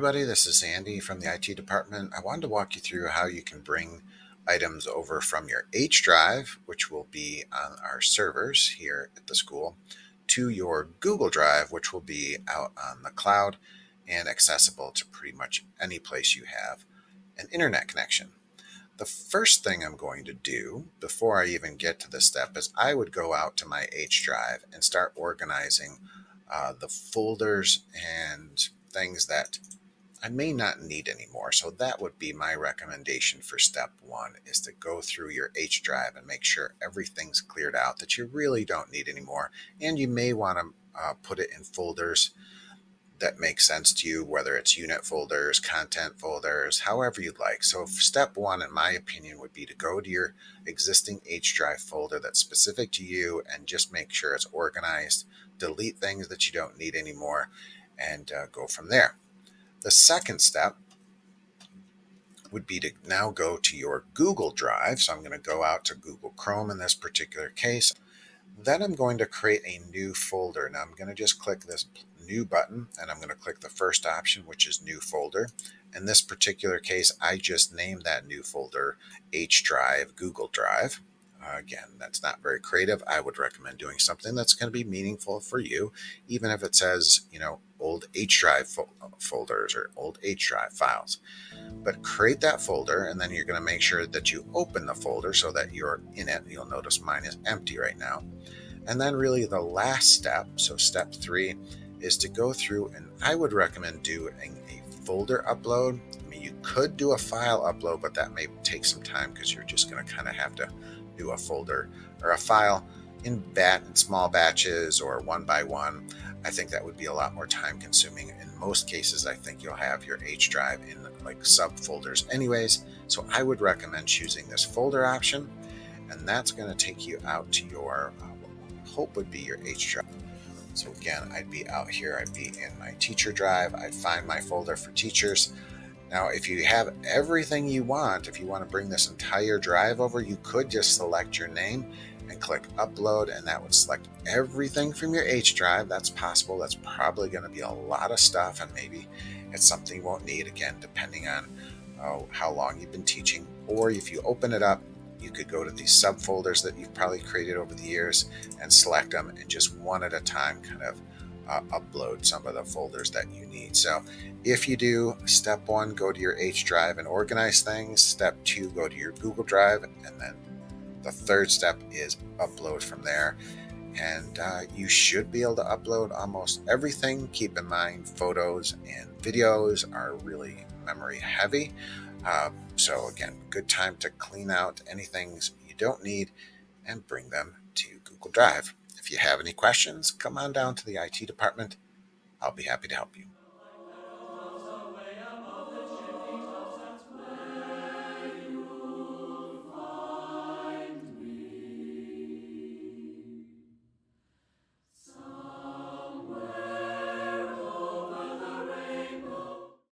everybody, this is Andy from the IT department. I wanted to walk you through how you can bring items over from your H drive, which will be on our servers here at the school, to your Google Drive, which will be out on the cloud and accessible to pretty much any place you have an internet connection. The first thing I'm going to do before I even get to this step is I would go out to my H drive and start organizing the folders and things that I may not need anymore. So that would be my recommendation for step one, is to go through your H drive and make sure everything's cleared out that you really don't need anymore. And you may want to put it in folders that make sense to you, whether it's unit folders, content folders, however you'd like. So step one, in my opinion, would be to go to your existing H drive folder that's specific to you and just make sure it's organized, delete things that you don't need anymore, and go from there. The second step would be to now go to your Google Drive. So I'm going to go out to Google Chrome in this particular case. Then I'm going to create a new folder. Now I'm going to just click this new button and I'm going to click the first option, which is new folder. In this particular case, I just named that new folder H Drive Google Drive. Again, that's not very creative. I would recommend doing something that's going to be meaningful for you, even if it says, old H Drive folders or old H Drive files. But create that folder, and then you're going to make sure that you open the folder so that you're in it. You'll notice mine is empty right now. And then really the last step, so step 3, is to go through, and I would recommend doing a folder upload. I mean, you could do a file upload, but that may take some time because you're just going to kind of have to do a folder or a file in small batches or one by one. I think that would be a lot more time consuming. In most cases, I think you'll have your H drive in like subfolders anyways. So I would recommend choosing this folder option, and that's going to take you out to your what I hope would be your H drive. So again, I'd be out here, I'd be in my teacher drive, I'd find my folder for teachers. Now, if you have everything you want, if you want to bring this entire drive over, you could just select your name and click upload, and that would select everything from your H drive. That's possible. That's probably going to be a lot of stuff, and maybe it's something you won't need, again, depending on how long you've been teaching. Or if you open it up, you could go to these subfolders that you've probably created over the years and select them, and just one at a time kind of upload some of the folders that you need. So if you do step 1, go to your H drive and organize things. Step 2, go to your Google Drive, and then the third step is upload from there. And you should be able to upload almost everything. Keep in mind, photos and videos are really memory heavy. So again, good time to clean out anything you don't need and bring them to Google Drive. If you have any questions, come on down to the IT department. I'll be happy to help you.